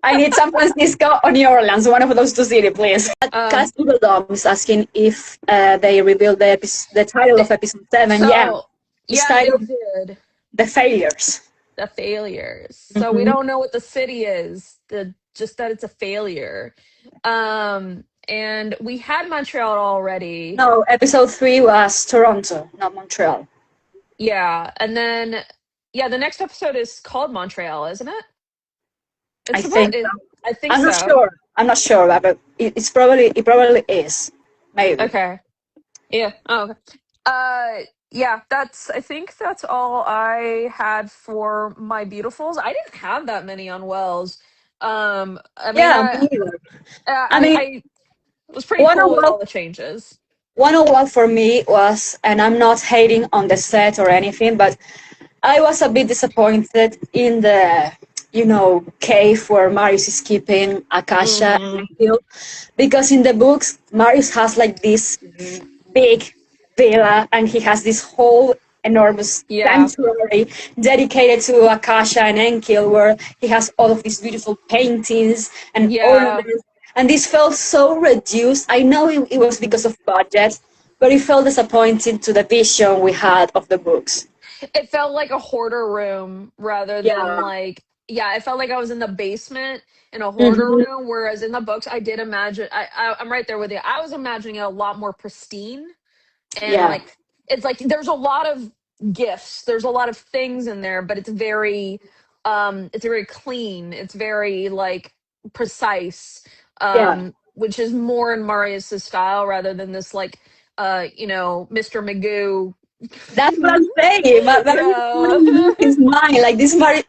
I need San Francisco or New Orleans, one of those two cities, please. Um. Cass Dom is asking if they revealed the title They, of episode 7. Yeah, so it's yeah, they titled did. The Failures. The failures. So we Hmm. don't know what the city is. The just that it's a failure. And we had Montreal already. No, episode 3 was Toronto, not Montreal. Yeah, and then yeah, the next episode is called Montreal, isn't it? It's I supposed. think so. I think I'm not so. sure. I'm not sure, but it probably is. Maybe. Okay. Yeah. Oh, okay. Yeah, I think that's all I had for my beautifuls. I didn't have that many on Wells. I mean, Yeah, me neither. I mean, I was pretty one of cool with what all the changes. for me was, and I'm not hating on the set or anything, but I was a bit disappointed in the, cave where Marius is keeping Akasha Hmm. and Hill, because in the books, Marius has like this big villa, and he has this whole enormous Yeah. sanctuary dedicated to Akasha and Enkil, where he has all of these beautiful paintings and Yeah. ornaments. And this felt so reduced. I know it was because of budget, but it felt disappointing to the vision we had of the books. It felt like a hoarder room rather than Yeah. like, yeah, it felt like I was in the basement in a hoarder Hmm. room. Whereas in the books, I did imagine, I'm right there with you. I was imagining it a lot more pristine and Yeah. like, it's like there's a lot of gifts, there's a lot of things in there, but it's very clean. It's very like precise, Yeah. which is more in Marius's style rather than this like, Mr. Magoo That's what I'm saying. But Mario is Yeah. losing his mind. Like this Mario,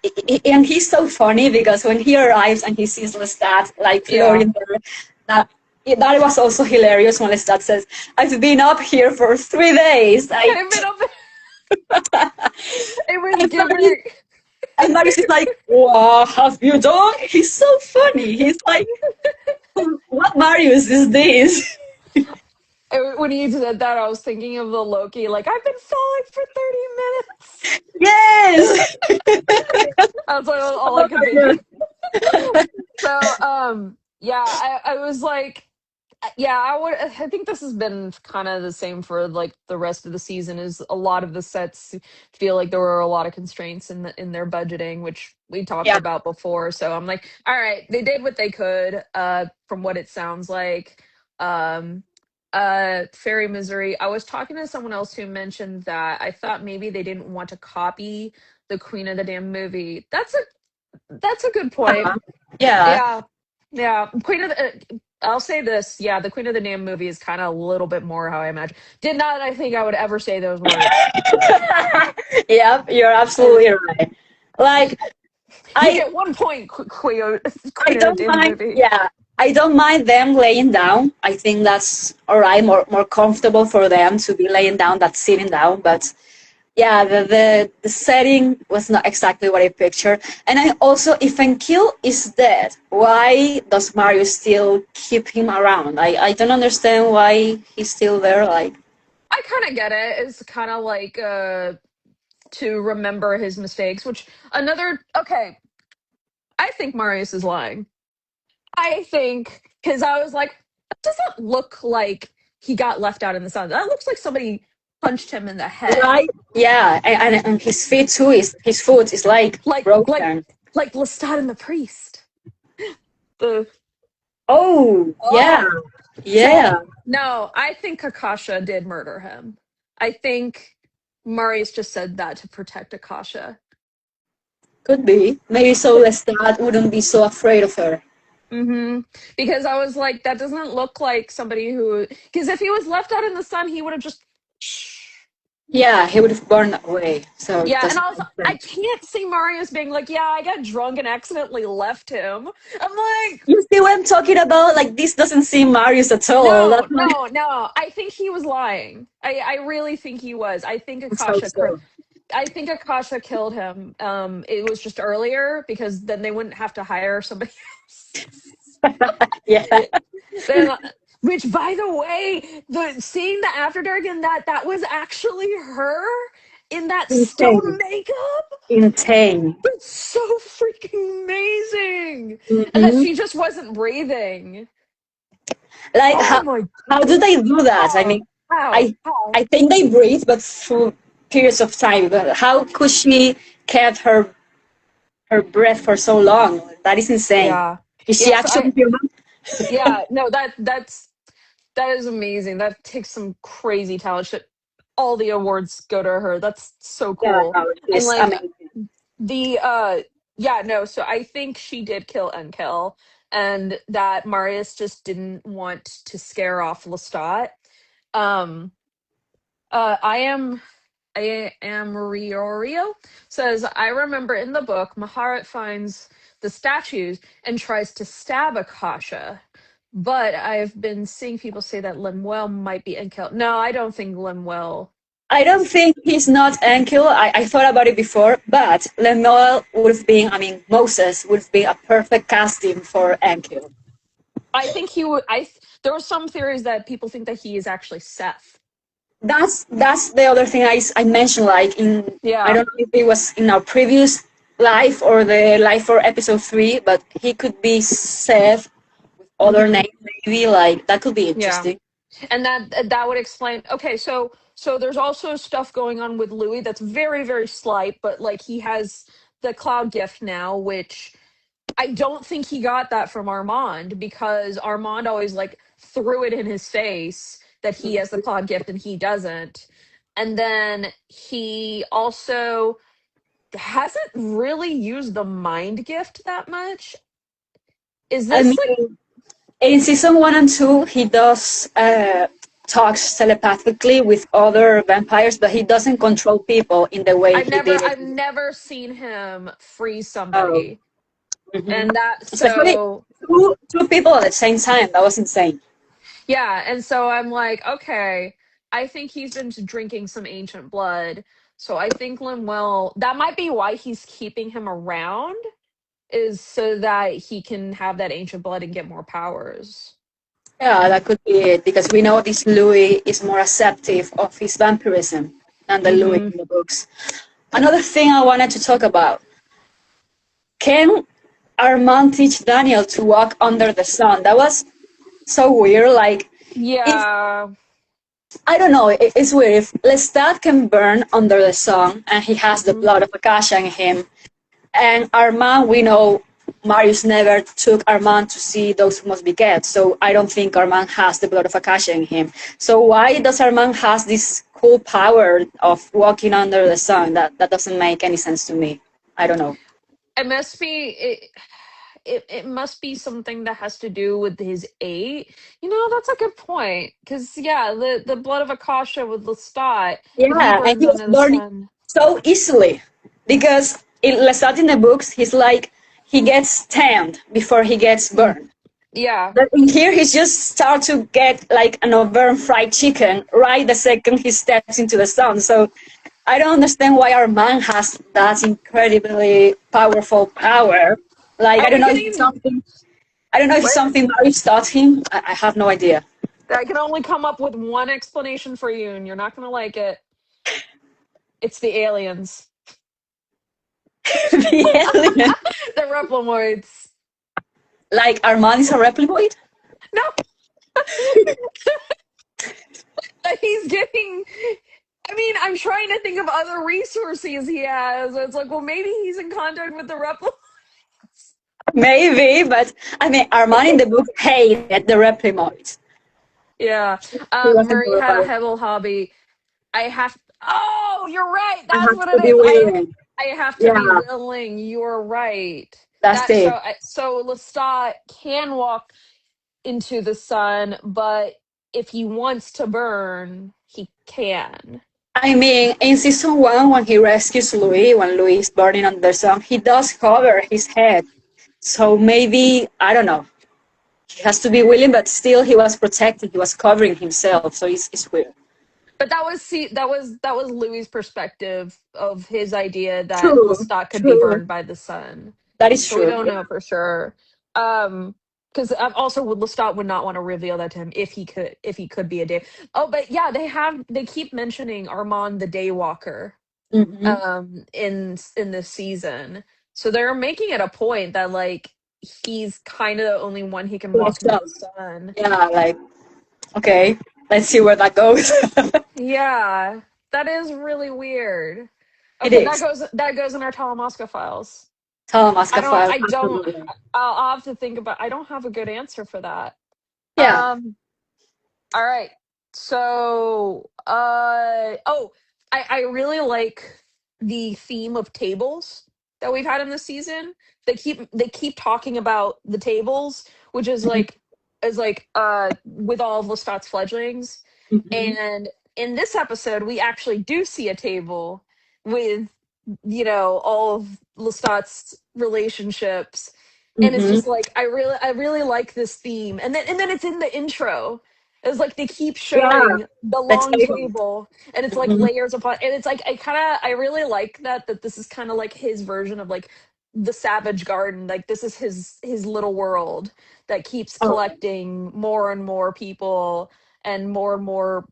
and he's so funny because when he arrives and he sees Lestat like Yeah. floating there, that that was also hilarious when Lestat says, "I've been up here for 3 days." I've been up. It was And Marius, giving. and Marius is like, "What have you done?" He's so funny. He's like, "What Marius is this?" When he said that, I was thinking of the Loki. Like, I've been falling for 30 minutes. Yes. That's all I Oh could my think. God. So, yeah, I was like, yeah, I think this has been kind of the same for like the rest of the season. Is a lot of the sets feel like there were a lot of constraints in their budgeting, which we talked Yeah. about before. So I'm like, all right, they did what they could, from what it sounds like. Um, Fairy Misery. I was talking to someone else who mentioned that I thought maybe they didn't want to copy the Queen of the Damn movie. That's a good point. Yeah. Yeah. Yeah. I'll say this. Yeah, the Queen of the Damned movie is kind of a little bit more how I imagine. Did not I think I would ever say those words. Yep, you're Uh, absolutely right. Like you I get 1 point, I Queen of the don't Damned mind, movie. yeah, I don't mind them laying down. I think that's all right, more comfortable for them to be laying down than sitting down. But yeah, the setting was not exactly what I pictured. And I also, if Enkil is dead, why does Mario still keep him around? I don't understand why he's still there. Like, I kind of get it. It's kind of like to remember his mistakes, which another okay, I think Marius is lying. I think because I was like, that doesn't look like he got left out in the sun. That looks like somebody punched him in the head. right? Yeah, and his feet too. Is his foot is like like like broken. like Lestat and the priest. The Oh, yeah, oh, yeah. so no, I think Akasha did murder him. I think Marius just said that to protect Akasha. Could be. Maybe so Lestat wouldn't be so afraid of her. Mm-hmm. Because I was like, that doesn't look like somebody who. Because if he was left out in the sun, he would have just. Yeah, he would have burned away. So it Yeah, and doesn't also make I sense. can't see Marius being like, yeah, I got drunk and accidentally left him. I'm like, You see what I'm talking about? Like this doesn't seem Marius at all. no, That's why no, no. I think he was lying. I really think he was. I hope so. I think Akasha killed him. It was just earlier because then they wouldn't have to hire somebody else. Yeah, Then, which, by the way, the seeing the After Dark and that was actually her in that insane, stone makeup. insane. It's so freaking amazing, and that Hmm. she just wasn't breathing. Like Oh my how do they do that? I god! mean, How? I I think they breathe, but through periods of time. But how could she kept her breath for so long? That is insane. Yeah, Is she yeah. So actually human? yeah, no, that is amazing. That takes some crazy talent. All the awards go to her. That's so Yeah, cool. no, And she's like amazing. the yeah, no, so I think she did kill Enkel and that Marius just didn't want to scare off Lestat. Um uh I am I am Riorio says I remember in the book Maharat finds the statues and tries to stab Akasha. But I've been seeing people say that Lemuel might be Enkel. No, I don't think Lemuel I don't is. think he's not Enkel. I thought about it before, but Lemuel would have been, I mean, Moses would have been a perfect casting for Enkel. I think he would. There were some theories that people think that he is actually Seth. That's the other thing I mentioned, like in, I Yeah, don't know if it was in our previous life or the life for episode 3, but he could be Seth, other hmm name maybe, like that could be yeah, interesting. and that would explain. Okay, so there's also stuff going on with Louis that's very slight, but like he has the cloud gift now, which I don't think he got that from Armand because Armand always like threw it in his face that he has the cloud gift and he doesn't. And then he also hasn't really used the mind gift that much. Is I this like mean, in season 1 and 2, he does talks telepathically with other vampires, but he doesn't control people in the way he did it. I've never seen him free Oh, somebody. hmm And that, especially so two people at the same time. That was insane. yeah, and so I'm like, okay, I think he's been drinking some ancient blood. So I think Linwell, that might be why he's keeping him around, is so that he can have that ancient blood and get more powers. Yeah, that could be it because we know this Louis is more acceptive of his vampirism than the Louis Mm-hmm. in the books. Another thing I wanted to talk about: can Armand teach Daniel to walk under the sun? That was so weird. Like, if Yeah. I don't know, it's weird. If Lestat can burn under the sun and he has the Mm-hmm. blood of Akasha in him, and Armand, we know Marius never took Armand to see those who must be kept. So I don't think Armand has the blood of Akasha in him. So why does Armand has this cool power of walking under the sun? That doesn't make any sense to me. I don't know. It must be it must be something that has to do with his eight. That's a good point. Because yeah, the blood of Akasha with Lestat, if he Yeah, and burns he was under the burning sun. so easily because in Lestat in the books, he's like he gets tanned before he gets Mm, burned. yeah. But in here, he just starts to get like an over fried chicken right the second he steps into the sun. So I don't understand why our man has that incredibly powerful power. Like Are we getting I don't know if what? something Marius taught him. I have no idea. I can only come up with one explanation for you, and you're not gonna like it. It's the aliens. The alien, The Reploids. like Armand is a replicoid. No, he's getting. I mean, I'm trying to think of other resources he has. It's like, well, maybe he's in contact with the Reploids. Maybe, but I mean, Armand in the book hated the replimoids. Yeah. He wasn't Murray cool had about a it. Hebel hobby. I have. Oh, you're right. I That's have what to it be is. willing. I have to be Yeah, willing. You're right. that's That it. so Lestat can walk into the sun, but if he wants to burn, he can. I mean, in season one, when he rescues Louis, when Louis is burning under the sun, he does cover his head. So maybe, I don't know. He has to be willing, but still he was protecting, he was covering himself. So it's weird. But that was Louis' perspective of his idea that True, Lestat could be true. burned by the sun. That is So we true. don't Yeah. know for sure. Because also Lestat would not want to reveal that to him if he could be a day. Oh, but yeah, they keep mentioning Armand the Daywalker Mm-hmm. in this season. So they're making it a point that like he's kind of the only one he can walk into the sun. Yeah, like, okay, let's see where that goes. Yeah, that is really weird. It Okay, is. that goes in our Talamasca files. Talamasca file. I don't Absolutely. I'll have to think about. I don't have a good answer for that. Yeah. Um all right. So oh, I really like the theme of tables that we've had in this season. They keep talking about the tables, which is like with all of Lestat's fledglings. Mm-hmm. And in this episode, we actually do see a table with, all of Lestat's relationships. And it's Mm-hmm. just like I really like this theme. And then it's in the intro. It's like they keep Yeah, showing the the long table. table and it's like Mm-hmm. layers upon, and it's like I really like that this is kind of like his version of like the Savage Garden. Like this is his little world that keeps Oh, collecting more and more people and more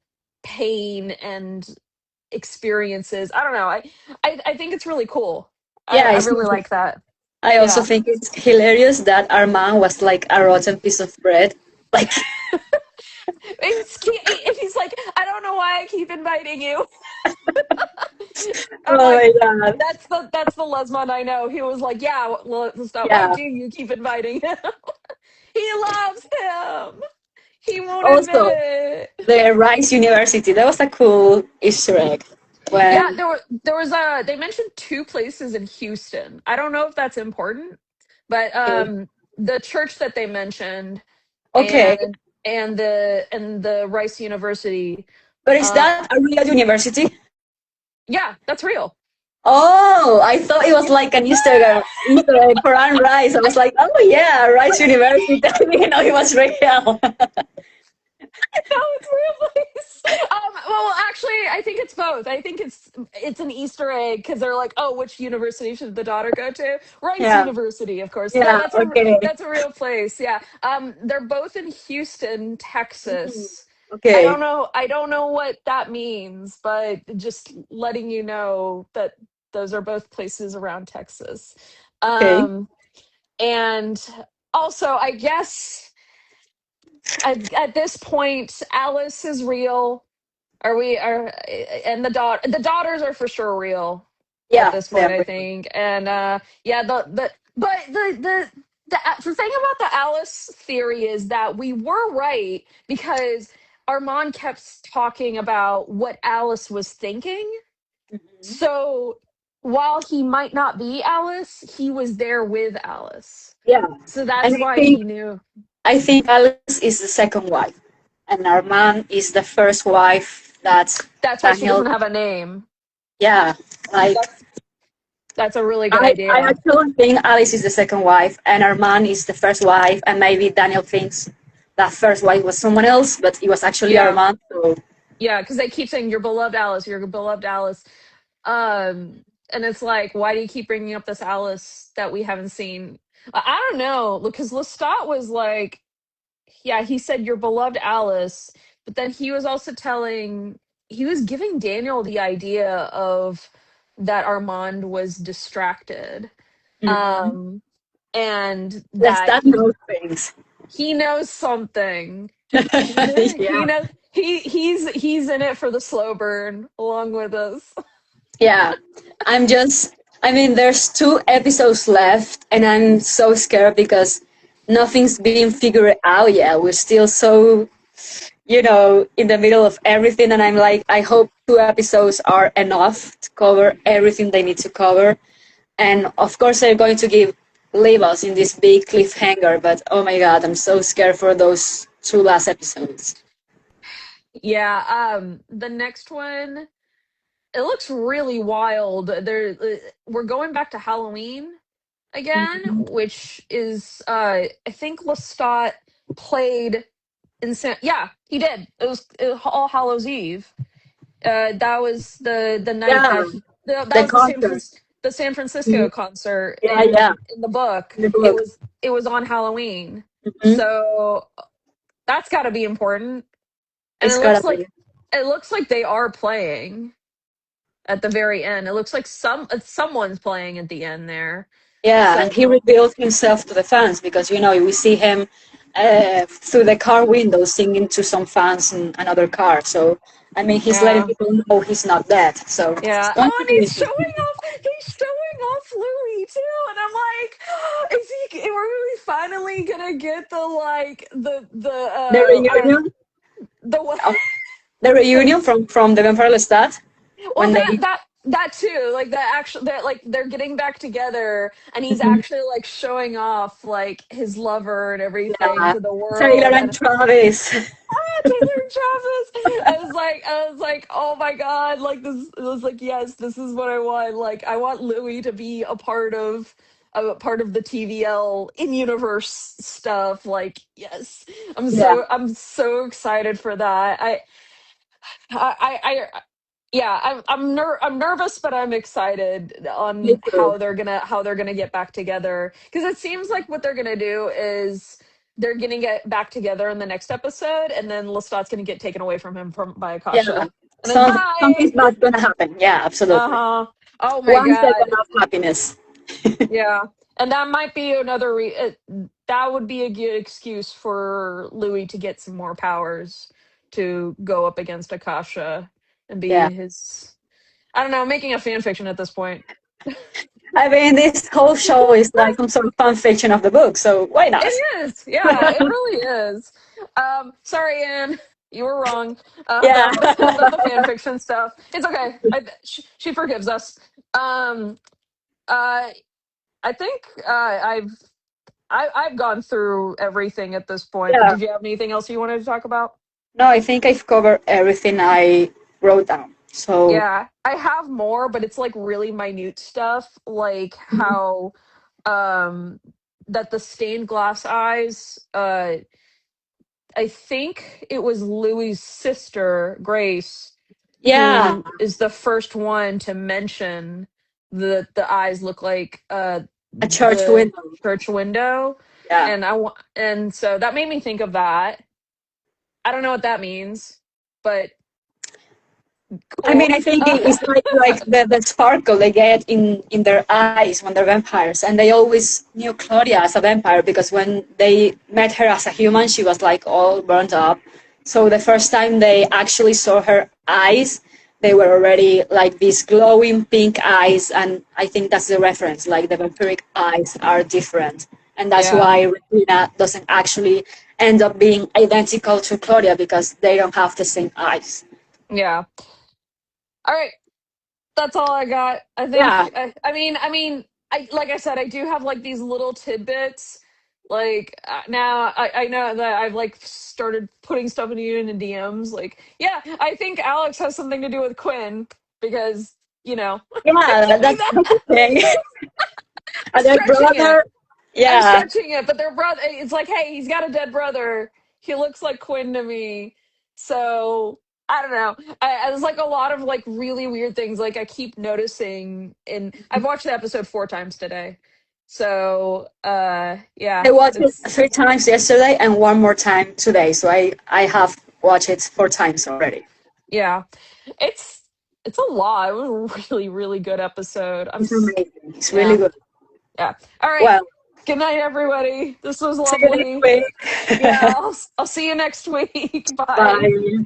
pain and experiences. I don't know. I think it's really cool. I, yeah, I it's really nice. like that. I also Yeah. think it's hilarious that Armand was like a rotten piece of bread. Like, If he's like, I don't know why I keep inviting you. I'm oh like, my god. that's the Lesmond I know. He was like, yeah, well, stop. Why Yeah. do you keep inviting him? He loves him. He won't admit Also, it. the Rice University, that was a cool Easter egg. Yeah, When, there was they mentioned two places in Houston. I don't know if that's important, but okay, the church that they mentioned okay, and and the Rice University. But is Uh, that a real university? yeah, that's real. Oh, I thought it was like an Easter egg for Anne Rice. I was like, oh yeah, Rice University. I didn't know it was real. No, it's real place. Well, actually, I think it's both. I think it's an Easter egg because they're like, oh, which university should the daughter go to? Rice Yeah, University, of course. Yeah, yeah, okay. that's a real place. Yeah. They're both in Houston, Mm, Texas. I okay, don't know. I don't know what that means, but just letting you know that those are both places around Texas. okay. Um, and also, I guess at this point, Alice is real. Are we are and the daughters are for sure real at Yeah, this they point, are I real. think. And yeah, the but the thing about the Alice theory is that we were right because Armand kept talking about what Alice was thinking. Mhm. So while he might not be Alice, he was there with Alice. Yeah, So and that's I why think he knew. I think Alice is the second wife, and Armand is the first wife that That's why she Daniel. doesn't have a name. Yeah, like That's that's a really good I idea. actually think Alice is the second wife, and Armand is the first wife, and maybe Daniel thinks that first wife was someone else, but it was actually Yeah. Armand. So Yeah, because they keep saying your beloved Alice, your beloved Alice. And it's like, why do you keep bringing up this Alice that we haven't seen? I don't know, because Lestat was like, yeah, he said your beloved Alice, but then he was also he was giving Daniel the idea of that Armand was distracted, mhm. um, and that Lestat knows things. he knows something. He Yeah, knows he's in it for the slow burn along with us. yeah. I'm just. I mean, there's 2 episodes left, and I'm so scared because nothing's being figured out yet. We're still so in the middle of everything. And I'm like, I hope 2 episodes are enough to cover everything they need to cover. And of course, they're going to leave us in this big cliffhanger. But oh my god, I'm so scared for those 2 last episodes. Yeah, the next one, it looks really wild. We're going back to Halloween again, Mhm. which is I think Lestat played in yeah, he did. It was All Hallows Eve. That was the night Yeah, that the was concert. The San Francisco Mhm. concert Yeah, yeah, in the book. in the book. It was on Halloween. Mhm. So that's got to be important. And It's gotta be. it looks like they are playing at the very end. It looks like someone's playing at the end there. Yeah, and he So revealed himself to the fans because we see him through the car window singing to some fans in another car. So I mean, he's letting yeah. people know he's not dead. So it's Yeah. going Oh, to and be interesting. he's showing off Louis too. And I'm like, are we finally gonna get The reunion, the what? of the reunion from the Vampire Lestat Well, when they. that too, like that actual that like they're getting back together and he's Mhm. actually like showing off like his lover and everything Yeah, to the Taylor world. and And Travis. Taylor and Travis. I was like, oh my god, like this. It was like, yes, this is what I want. Like, I want Louis to be a part of the TVL in universe stuff. Like, yes, Yeah, I'm so excited for that. I yeah, I'm nervous, but I'm excited me on too. how they're gonna get back together because it seems like what they're gonna do is they're gonna get back together in the next episode, and then Lestat's gonna get taken away from him by Yeah, Akasha, and then bye. something's not gonna happen. Yeah, Uh absolutely. huh. Oh my One second god. of happiness. Yeah, and that might be that would be a good excuse for Louis to get some more powers to go up against Akasha and Yeah. be his. I don't know, making a fan fiction at this point. I mean, this whole show is like some sort of fan fiction of the book, so why not? It is, yeah, it really is. Sorry, Anne, you were wrong Yeah. about the fan fiction stuff. It's okay. She forgives us. Um, uh, I think I've gone through everything at this point, but Yeah. did you have anything else you wanted to talk about? No, I think I've covered everything I wrote down. So Yeah, I have more, but it's like really minute stuff, like how um that the stained glass eyes, I think it was Louis's sister, Grace, yeah, who is the first one to mention the eyes look like a church the window. church window. Yeah. And so that made me think of that. I don't know what that means, but I mean, cool. I think it's like the sparkle they get in their eyes when they're vampires, and they always knew Claudia as a vampire because when they met her as a human, she was like all burnt up. So the first time they actually saw her eyes, they were already like these glowing pink eyes, and I think that's the reference. Like the vampiric eyes are different, and that's Yeah, why Regina doesn't actually end up being identical to Claudia because they don't have the same eyes. yeah. All right, that's all I got. I Yeah. think. I like I said, I do have like these little tidbits. Like now, I know that I've like started putting stuff in you in the DMs. Like, yeah, I think Alex has something to do with Quinn because I'm Yeah, doing that's that. okay. And their Stretching it. brother, I'm yeah, stretching it, but their brother. It's like, hey, he's got a dead brother. He looks like Quinn to me. So I don't know. There's like a lot of like really weird things. Like I keep noticing, and I've watched the episode 4 times today. So I yeah, watched it it's 3 times yesterday and one more time today. So I have watched it 4 times already. yeah, it's it's a lot. It was a really really good episode. It's amazing. It's really Yeah, good. yeah. All right. Well, Good night, everybody. This was see you next lovely. week. Yeah, I'll see you next week. Bye. Bye.